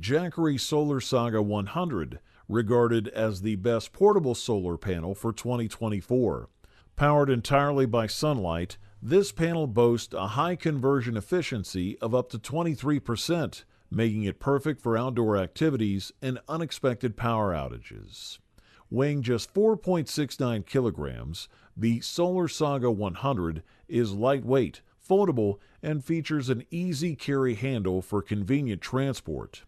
Jackery SolarSaga 100, regarded as the best portable solar panel for 2024. Powered entirely by sunlight, this panel boasts a high conversion efficiency of up to 23%, making it perfect for outdoor activities and unexpected power outages. Weighing just 4.69 kilograms, the SolarSaga 100 is lightweight, foldable, and features an easy carry handle for convenient transport.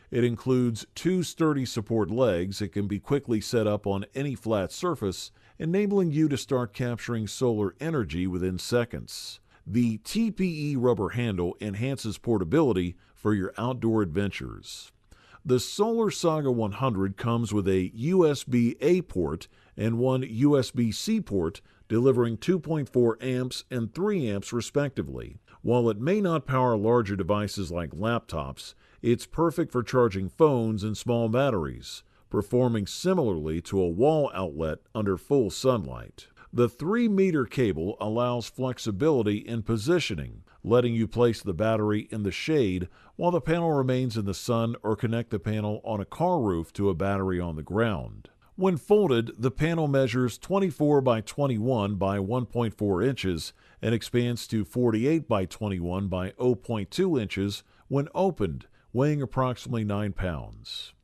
It includes two sturdy support legs that can be quickly set up on any flat surface, enabling you to start capturing solar energy within seconds. The TPE rubber handle enhances portability for your outdoor adventures. The SolarSaga 100 comes with a USB-A port and one USB-C port, delivering 2.4 amps and 3 amps respectively. While it may not power larger devices like laptops, it's perfect for charging phones and small batteries, performing similarly to a wall outlet under full sunlight. The 3-meter cable allows flexibility in positioning, letting you place the battery in the shade while the panel remains in the sun, or connect the panel on a car roof to a battery on the ground. When folded, the panel measures 24 by 21 by 1.4 inches and expands to 48 by 21 by 0.2 inches when opened, weighing approximately 9 pounds.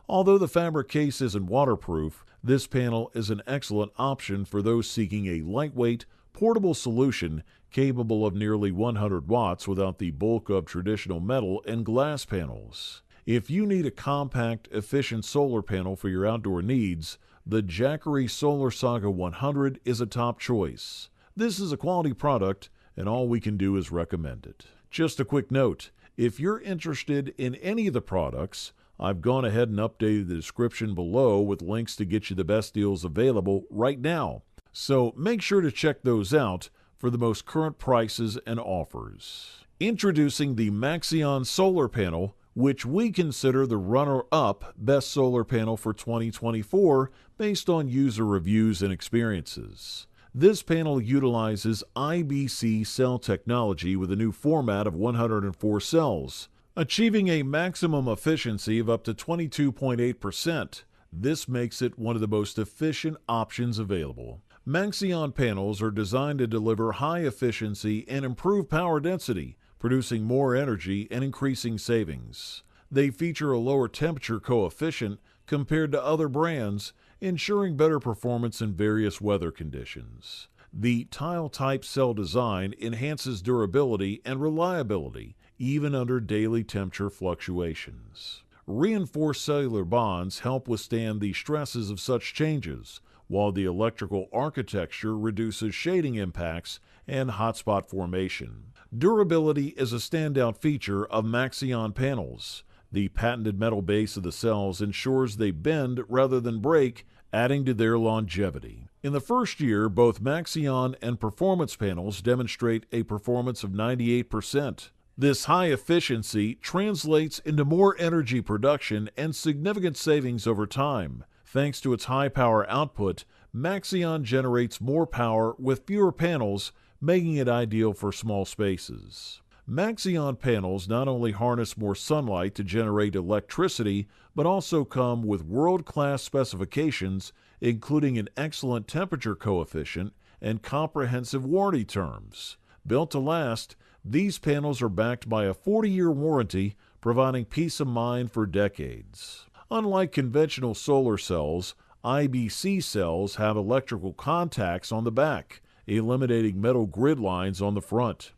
Although the fabric case isn't waterproof, this panel is an excellent option for those seeking a lightweight, portable solution capable of nearly 100 watts without the bulk of traditional metal and glass panels. If you need a compact, efficient solar panel for your outdoor needs, the Jackery SolarSaga 100 is a top choice. This is a quality product, and all we can do is recommend it. Just a quick note, if you're interested in any of the products, I've gone ahead and updated the description below with links to get you the best deals available right now. So make sure to check those out for the most current prices and offers. Introducing the Maxeon solar panel, which we consider the runner-up best solar panel for 2024 based on user reviews and experiences. This panel utilizes IBC cell technology with a new format of 104 cells, achieving a maximum efficiency of up to 22.8%. This makes it one of the most efficient options available. Maxeon panels are designed to deliver high efficiency and improve power density, producing more energy and increasing savings. They feature a lower temperature coefficient compared to other brands, ensuring better performance in various weather conditions. The tile-type cell design enhances durability and reliability, even under daily temperature fluctuations. Reinforced cellular bonds help withstand the stresses of such changes, while the electrical architecture reduces shading impacts and hotspot formation. Durability is a standout feature of Maxeon panels. The patented metal base of the cells ensures they bend rather than break, adding to their longevity. In the first year, both Maxeon and performance panels demonstrate a performance of 98%. This high efficiency translates into more energy production and significant savings over time. Thanks to its high power output, Maxeon generates more power with fewer panels, making it ideal for small spaces. Maxeon panels not only harness more sunlight to generate electricity, but also come with world-class specifications, including an excellent temperature coefficient and comprehensive warranty terms. Built to last, these panels are backed by a 40-year warranty, providing peace of mind for decades. Unlike conventional solar cells, IBC cells have electrical contacts on the back, eliminating metal grid lines on the front.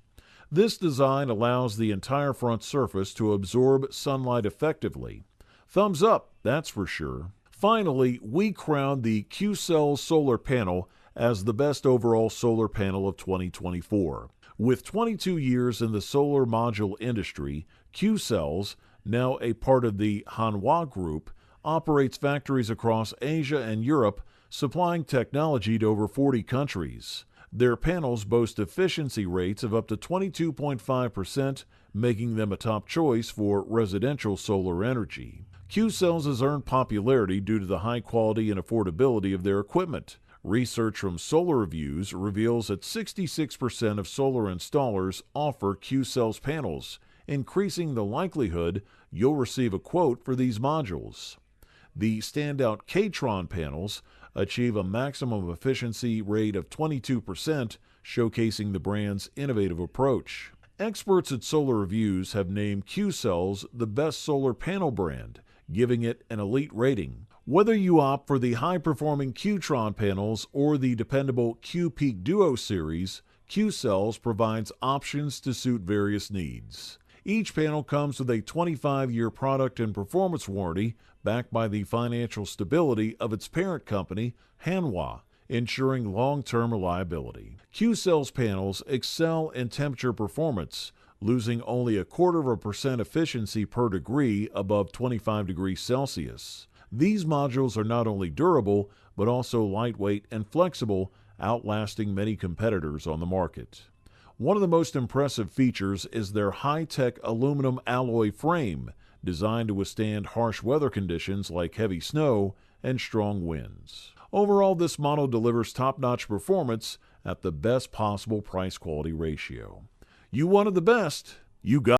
This design allows the entire front surface to absorb sunlight effectively. Thumbs up, that's for sure. Finally, we crowned the Qcells solar panel as the best overall solar panel of 2024. With 22 years in the solar module industry, Qcells, now a part of the Hanwha Group, operates factories across Asia and Europe, supplying technology to over 40 countries. Their panels boast efficiency rates of up to 22.5%, making them a top choice for residential solar energy. Qcells has earned popularity due to the high quality and affordability of their equipment. Research from Solar Reviews reveals that 66% of solar installers offer Qcells panels, increasing the likelihood you'll receive a quote for these modules. The standout Qtron panels achieve a maximum efficiency rate of 22%, showcasing the brand's innovative approach. Experts at Solar Reviews have named Qcells the best solar panel brand, giving it an elite rating. Whether you opt for the high-performing Qtron panels or the dependable Q-Peak Duo series, Qcells provides options to suit various needs. Each panel comes with a 25-year product and performance warranty backed by the financial stability of its parent company, Hanwha, ensuring long-term reliability. Qcells panels excel in temperature performance, losing only 0.25% efficiency per degree above 25 degrees Celsius. These modules are not only durable, but also lightweight and flexible, outlasting many competitors on the market. One of the most impressive features is their high-tech aluminum alloy frame, designed to withstand harsh weather conditions like heavy snow and strong winds. Overall, this model delivers top-notch performance at the best possible price-quality ratio. You wanted the best, you got